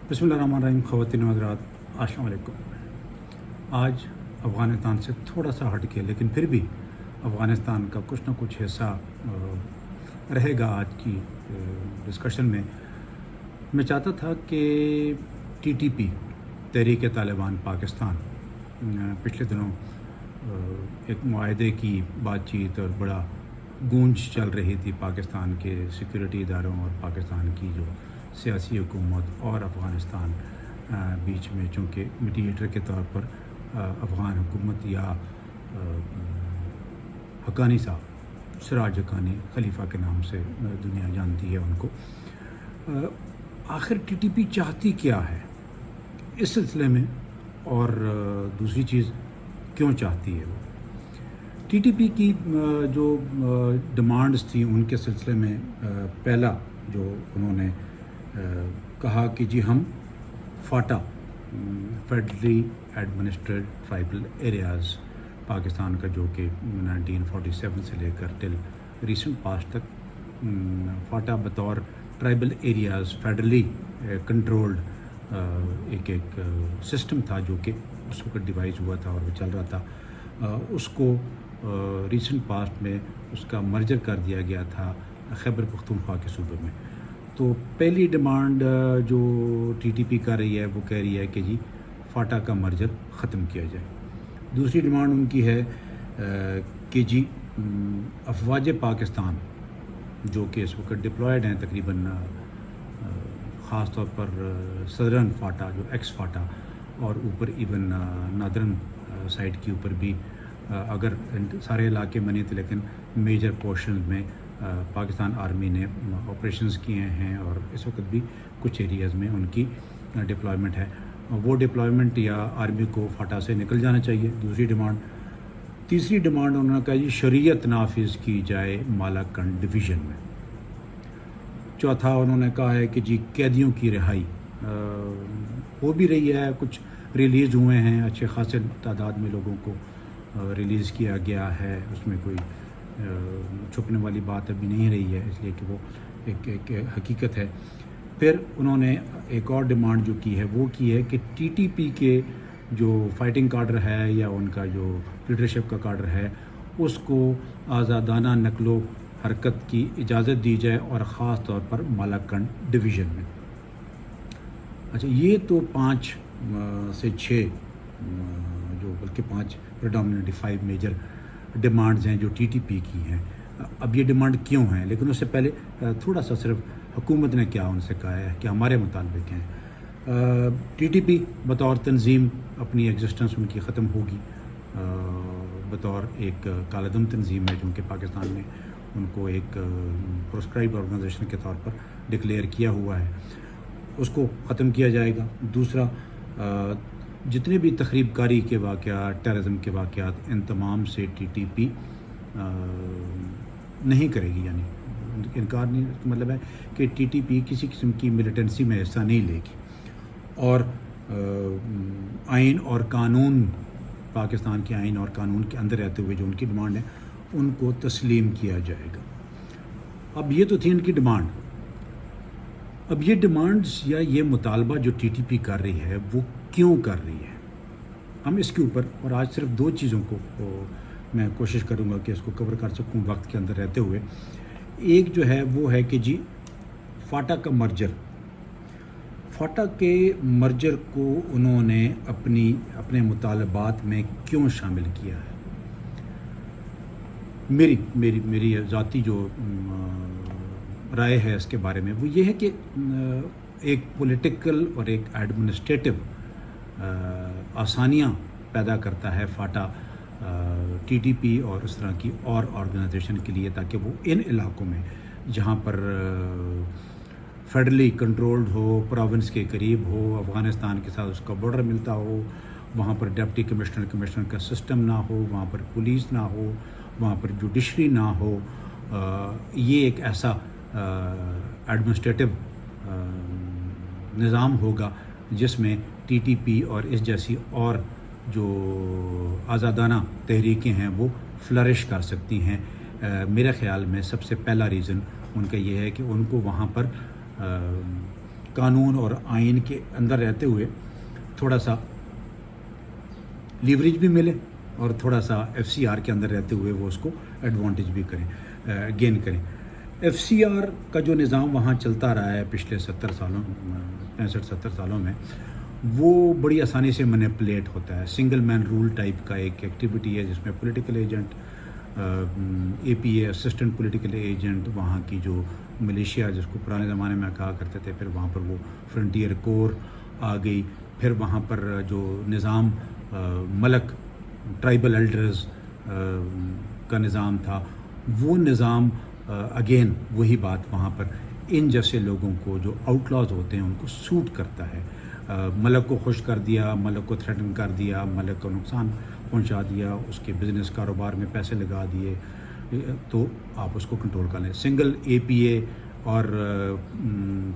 बिस्मिल्लाहिर्रहमानिर्रहीम। ख़वातीन व हज़रात, अस्सलाम वालेकुम। आज अफ़गानिस्तान से थोड़ा सा हट के, लेकिन फिर भी अफ़गानिस्तान का कुछ ना कुछ हिस्सा रहेगा आज की डिस्कशन में। मैं चाहता था कि TTP तहरीक तालिबान पाकिस्तान पिछले दिनों एक मुआहदे की बातचीत और बड़ा गूंज चल रही थी पाकिस्तान के सिक्योरिटी इदारों और पाकिस्तान की जो सियासी हुकूमत और अफ़गानिस्तान बीच में, चूँकि मीडिएटर के तौर पर अफ़गान हुकूमत या हक्कानी साहब, सिराज हक्कानी, खलीफा के नाम से दुनिया जानती है उनको। आखिर TTP चाहती क्या है इस सिलसिले में, और दूसरी चीज़ क्यों चाहती है वो। TTP की जो डिमांड्स थी उनके सिलसिले में पहला जो उन्होंने कहा कि जी हम FATA, federally administered tribal areas, Pakistan का जो कि 1947 से लेकर टिल रिसेंट पास्ट तक फाटा बतौर ट्राइबल एरियाज़ फेडरली कंट्रोल्ड एक सिस्टम था जो कि उस वक्त डिवाइस हुआ था और वो चल रहा था। उसको रिसेंट पास्ट में उसका मर्जर कर दिया गया था खैबर पख्तूनख्वा के सूबे में। तो पहली डिमांड जो TTP कर रही है वो कह रही है कि जी फाटा का मर्जर ख़त्म किया जाए। दूसरी डिमांड उनकी है कि जी अफवाज पाकिस्तान जो कि इस वक्त डिप्लॉयड हैं तकरीबन, ख़ास तौर पर सदरन फाटा जो एक्स फाटा और ऊपर इवन नादरन साइड के ऊपर भी, अगर सारे इलाके में नहीं थे लेकिन मेजर पोर्शन में पाकिस्तान आर्मी ने ऑपरेशंस किए हैं और इस वक्त भी कुछ एरियाज़ में उनकी डिप्लॉयमेंट है। वो डिप्लॉयमेंट या आर्मी को फाटा से निकल जाना चाहिए, दूसरी डिमांड। तीसरी डिमांड उन्होंने कहा जी शरीयत नाफिज की जाए मालाकंड डिवीज़न में। चौथा उन्होंने कहा है कि जी कैदियों की रिहाई हो भी रही है, कुछ रिलीज़ हुए हैं, अच्छे खासे तादाद में लोगों को रिलीज़ किया गया है, उसमें कोई छुपने वाली बात अभी नहीं रही है, इसलिए कि वो एक हकीकत है। फिर उन्होंने एक और डिमांड जो की है वो की है कि TTP के जो फाइटिंग काडर है या उनका जो लीडरशिप का काडर है उसको आज़ादाना नकलो हरकत की इजाज़त दी जाए और ख़ास तौर पर मालाकंड डिवीज़न में। अच्छा, ये तो 5 से 6 जो बल्कि 5 प्रेडोमिनेटली 5 मेजर डिमांड्स हैं जो TTP की हैं। अब ये डिमांड क्यों हैं, लेकिन उससे पहले थोड़ा सा सिर्फ हुकूमत ने क्या उनसे कहा है कि हमारे मुताबिक हैं। TTP बतौर तंजीम अपनी एग्जिस्टेंस उनकी ख़त्म होगी, बतौर एक कालादम तंजीम है जो कि पाकिस्तान में उनको एक प्रोस्क्राइब ऑर्गेनाइजेशन के तौर पर डिक्लेयर किया हुआ है, उसको ख़त्म किया जाएगा। दूसरा, जितने भी तखरीबकारी के वाक़यात, टेररिज्म के वाक़यात, इन तमाम से TTP नहीं करेगी, यानी इनकार नहीं, मतलब है कि TTP किसी किस्म की मिलिटेंसी में हिस्सा नहीं लेगी और आइन और कानून, पाकिस्तान के आइन और कानून के अंदर रहते हुए जो उनकी डिमांड है उनको तस्लीम किया जाएगा। अब ये तो थी इनकी डिमांड। अब ये डिमांड्स या ये मुतालबा जो TTP कर रही है वो क्यों कर रही है, हम इसके ऊपर, और आज सिर्फ 2 चीज़ों को मैं कोशिश करूँगा कि इसको कवर कर सकूँ वक्त के अंदर रहते हुए। एक जो है वो है कि जी फाटा का मर्जर, फाटा के मर्जर को उन्होंने अपने मुतालबात में क्यों शामिल किया है। मेरी ज़ाती जो राय है इसके बारे में वो ये है कि एक पॉलिटिकल और एक एडमिनिस्ट्रेटिव आसानियाँ पैदा करता है फाटा TTP और इस तरह की और ऑर्गेनाइजेशन के लिए, ताकि वो इन इलाकों में जहाँ पर फेडरली कंट्रोल्ड हो, प्रोविंस के करीब हो, अफ़गानिस्तान के साथ उसका बॉर्डर मिलता हो, वहाँ पर डिप्टी कमिश्नर का सिस्टम ना हो, वहाँ पर पुलिस ना हो, वहाँ पर जुडिशरी ना हो, ये एक ऐसा एडमिनिस्ट्रेटिव निज़ाम होगा जिसमें TTP और इस जैसी और जो आज़ादाना तहरीकें हैं वो फ्लरिश कर सकती हैं। मेरे ख़्याल में सबसे पहला रीज़न उनका ये है कि उनको वहाँ पर कानून और आइन के अंदर रहते हुए थोड़ा सा लीवरेज भी मिले और थोड़ा सा FCR के अंदर रहते हुए वो उसको एडवांटेज भी करें, गेन करें। FCR का जो निज़ाम वहाँ चलता रहा है पिछले 65-70 सालों में, वो बड़ी आसानी से मैनिपुलेट होता है। सिंगल मैन रूल टाइप का एक एक्टिविटी है जिसमें political agent, APA assistant political agent, वहाँ की जो मिलिशिया जिसको पुराने ज़माने में कहा करते थे, फिर वहाँ पर वो फ्रंटियर कोर आ गई, फिर वहाँ पर जो निज़ाम मलक ट्राइबल एल्डर्स का निज़ाम था, वो निज़ाम अगेन वही बात वहाँ पर इन जैसे लोगों को जो आउटलॉज होते हैं उनको सूट करता है। मलक को खुश कर दिया, मलक को थ्रेटन कर दिया, मलक को नुकसान पहुंचा दिया, उसके बिज़नेस कारोबार में पैसे लगा दिए, तो आप उसको कंट्रोल कर लें। सिंगल APA और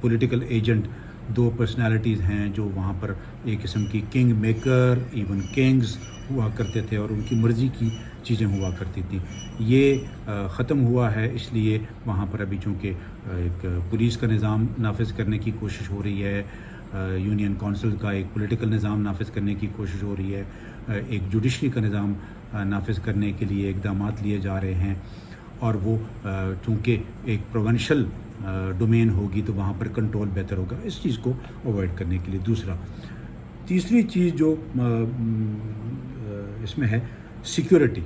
पॉलिटिकल एजेंट दो पर्सनालिटीज़ हैं जो वहाँ पर एक किस्म की किंग मेकर, इवन किंग्स हुआ करते थे और उनकी मर्ज़ी की चीज़ें हुआ करती थी। ये ख़त्म हुआ है, इसलिए वहाँ पर अभी चूँकि एक पुलिस का निज़ाम नाफिज करने की कोशिश हो रही है, यूनियन काउंसिल का एक पॉलिटिकल निज़ाम नाफिज करने की कोशिश हो रही है, एक जुडिशरी का निज़ाम नाफिज करने के लिए इक़दाम लिए जा रहे हैं, और वो चूँकि एक प्रोविंशियल डोमेन होगी तो वहाँ पर कंट्रोल बेहतर होगा, इस चीज़ को अवॉइड करने के लिए। तीसरी चीज़ जो इसमें है सिक्योरिटी।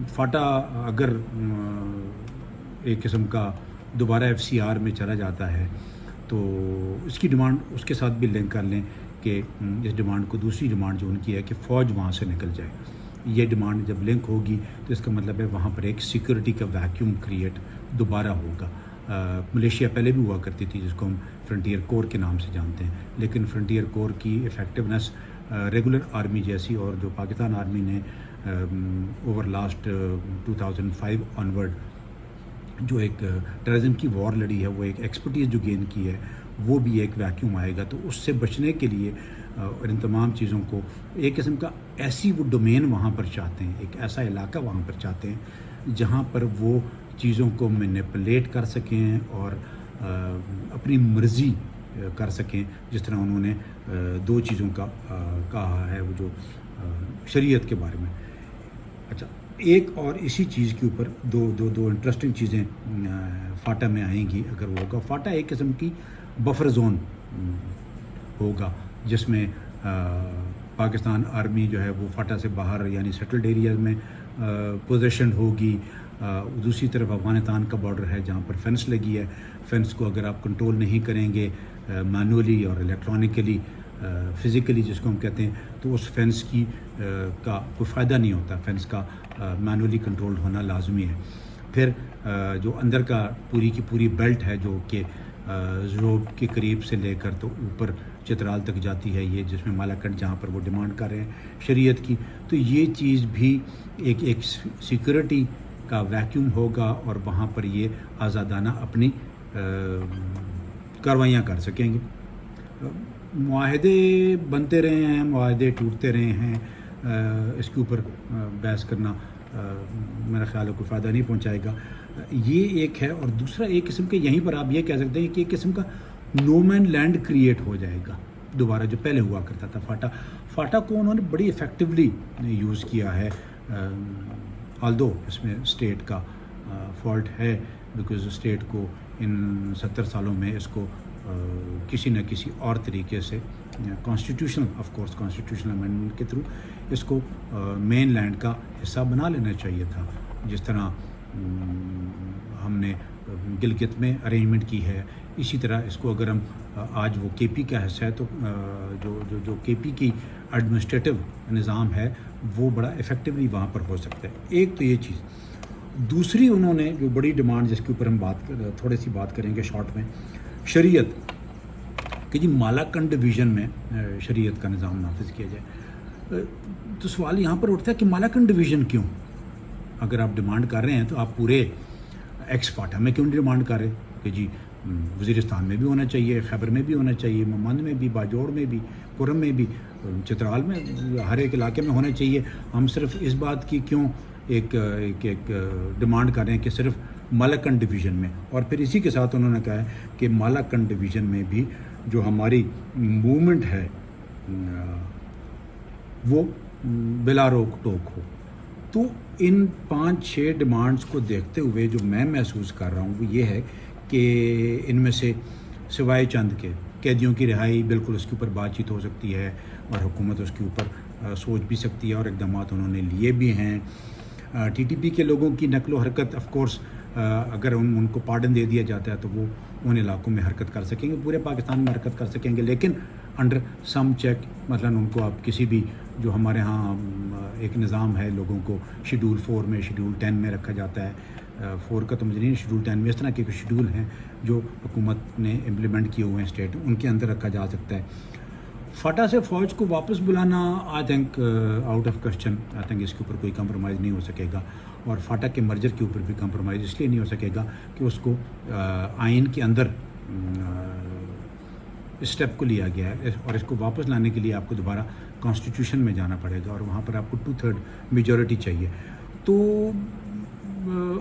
फाटा अगर एक किस्म का दोबारा FCR में चला जाता है तो इसकी डिमांड उसके साथ भी लिंक कर लें कि इस डिमांड को दूसरी डिमांड जो उनकी है कि फ़ौज वहाँ से निकल जाए। ये डिमांड जब लिंक होगी तो इसका मतलब है वहाँ पर एक सिक्योरिटी का वैक्यूम क्रिएट दोबारा होगा। मलेशिया पहले भी हुआ करती थी जिसको हम फ्रंटियर कोर के नाम से जानते हैं, लेकिन फ्रंटियर कोर की इफ़ेक्टिवनेस रेगुलर आर्मी जैसी, और जो पाकिस्तान आर्मी ने ओवर लास्ट 2005 ऑनवर्ड जो एक टेररिज्म की वॉर लड़ी है, वो एक एक्सपर्टीज़ जो गेन की है, वो भी एक वैक्यूम आएगा। तो उससे बचने के लिए और इन तमाम चीज़ों को एक किस्म का ऐसी वो डोमेन वहाँ पर चाहते हैं, एक ऐसा इलाका वहाँ पर चाहते हैं जहाँ पर वो चीज़ों को मैनिपुलेट कर सकें और अपनी मर्ज़ी कर सकें। जिस तरह उन्होंने दो चीज़ों का कहा है, वो जो शरीयत के बारे में। अच्छा, एक और इसी चीज़ के ऊपर दो इंटरेस्टिंग चीज़ें फाटा में आएंगी अगर वो होगा। फाटा एक किस्म की बफर जोन होगा जिसमें पाकिस्तान आर्मी जो है वो फाटा से बाहर यानी सेटल्ड एरियाज़ में पोजीशन होगी। दूसरी तरफ अफ़गानिस्तान का बॉर्डर है जहाँ पर फेंस लगी है। फेंस को अगर आप कंट्रोल नहीं करेंगे मैनुअली और इलेक्ट्रॉनिकली, फ़िज़िकली जिसको हम कहते हैं, तो उस फेंस की का कोई फ़ायदा नहीं होता। फेंस का मैनुअली कंट्रोल होना लाजमी है। फिर जो अंदर का पूरी की पूरी बेल्ट है जो कि ज़रोब के करीब से लेकर तो ऊपर चित्राल तक जाती है, ये जिसमें मालाकंड जहाँ पर वो डिमांड कर रहे हैं शरीयत की, तो ये चीज़ भी एक सिक्योरिटी का वैक्यूम होगा और वहाँ पर ये आज़ादाना अपनी कार्रवाइयाँ कर सकेंगे। मुआहदे बनते रहे हैं, मुआहदे टूटते रहे हैं, इसके ऊपर बहस करना मेरा ख्याल है कोई फ़ायदा नहीं पहुंचाएगा। ये एक है। और दूसरा एक किस्म के, यहीं पर आप ये कह सकते हैं कि एक किस्म का नो मैन लैंड क्रिएट हो जाएगा दोबारा, जो पहले हुआ करता था। फाटा को उन्होंने बड़ी इफ़ेक्टिवली यूज़ किया है, ऑल्दो इसमें स्टेट का फॉल्ट है, बिकॉज़ स्टेट को इन 70 सालों में इसको किसी न किसी और तरीके से कॉन्स्टिट्यूशनल अमेंडमेंट के थ्रू इसको मेन लैंड का हिस्सा बना लेना चाहिए था। जिस तरह हमने गिलगित में अरेंजमेंट की है, इसी तरह इसको अगर हम आज वो KP का हिस्सा है तो जो KP की एडमिनिस्ट्रेटिव निज़ाम है वो बड़ा इफ़ेक्टिवली वहाँ पर हो सकता है। एक तो ये चीज़। दूसरी उन्होंने जो बड़ी डिमांड जिसके ऊपर हम थोड़ी सी बात करेंगे शॉर्ट में, शरीयत कि जी मालाकंड डिवीज़न में शरीयत का निज़ाम नाफिज किया जाए। तो सवाल यहाँ पर उठता है कि मालाकंड डिवीज़न क्यों? अगर आप डिमांड कर रहे हैं तो आप पूरे एक्स फाटा में क्यों डिमांड कर रहे हैं कि जी वज़ीरिस्तान में भी होना चाहिए, खैबर में भी होना चाहिए, ममंद में भी, बाजोड़ में भी, कुरम में भी, चित्राल में, हर एक इलाके में होना चाहिए। हम सिर्फ इस बात की क्यों एक डिमांड कर रहे हैं कि सिर्फ مالاکنڈ ڈویژن میں. اور پھر اسی کے ساتھ انہوں نے کہا ہے کہ مالاکنڈ ڈویژن میں بھی جو ہماری موومنٹ ہے وہ بلا روک ٹوک ہو. تو ان 5-6 ڈیمانڈز کو دیکھتے ہوئے جو میں محسوس کر رہا ہوں وہ یہ ہے کہ ان میں سے سوائے چند کے قیدیوں کی رہائی بالکل اس کے اوپر بات چیت ہو سکتی ہے اور حکومت اس کے اوپر سوچ بھی سکتی ہے اور اقدامات انہوں نے لیے بھی ہیں. ٹی ٹی پی کے لوگوں کی نقل و حرکت آف کورس اگر ان کو پارڈن دے دیا جاتا ہے تو وہ ان علاقوں میں حرکت کر سکیں گے, پورے پاکستان میں حرکت کر سکیں گے, لیکن انڈر سم چیک. مثلا ان کو آپ کسی بھی جو ہمارے ہاں ایک نظام ہے لوگوں کو شیڈول 4 میں شیڈول 10 میں رکھا جاتا ہے, 4 کا تو مجھے نہیں, شیڈول 10 میں اس طرح کے کچھ شیڈول ہیں جو حکومت نے امپلیمنٹ کیے ہوئے ہیں اسٹیٹ, ان کے اندر رکھا جا سکتا ہے. فاٹا سے فوج کو واپس بلانا I think out of question. I think اس کے اوپر کوئی کمپرومائز نہیں ہو سکے گا, اور فاٹا کے مرجر کے اوپر بھی کمپرومائز اس لیے نہیں ہو سکے گا کہ اس کو آئین کے اندر اسٹیپ کو لیا گیا ہے, اور اس کو واپس لانے کے لیے آپ کو دوبارہ کانسٹیٹیوشن میں جانا پڑے گا, اور وہاں پر آپ کو 2/3 میجورٹی چاہیے. تو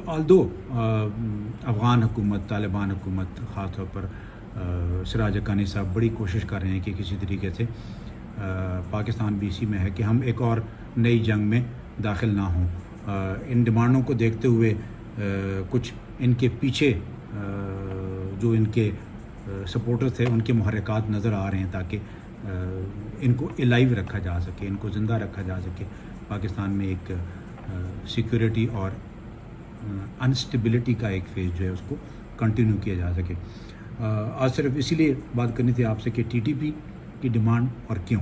آلدو افغان حکومت, طالبان حکومت, خاص طور پر سراج حقانی صاحب بڑی کوشش کر رہے ہیں کہ کسی طریقے سے پاکستان بھی اسی میں ہے کہ ہم ایک اور نئی جنگ میں داخل نہ ہوں. ان ڈیمانڈوں کو دیکھتے ہوئے کچھ ان کے پیچھے جو ان کے سپورٹرز تھے ان کے محرکات نظر آ رہے ہیں تاکہ ان کو الائیو رکھا جا سکے, ان کو زندہ رکھا جا سکے, پاکستان میں ایک سیکورٹی اور انسٹیبلٹی کا ایک فیز جو ہے اس کو کنٹینیو کیا جا سکے. آج صرف اسی لیے بات کرنی تھی آپ سے کہ ٹی ٹی پی کی ڈیمانڈ اور کیوں.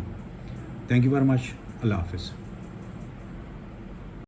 Thank you very much. اللہ حافظ.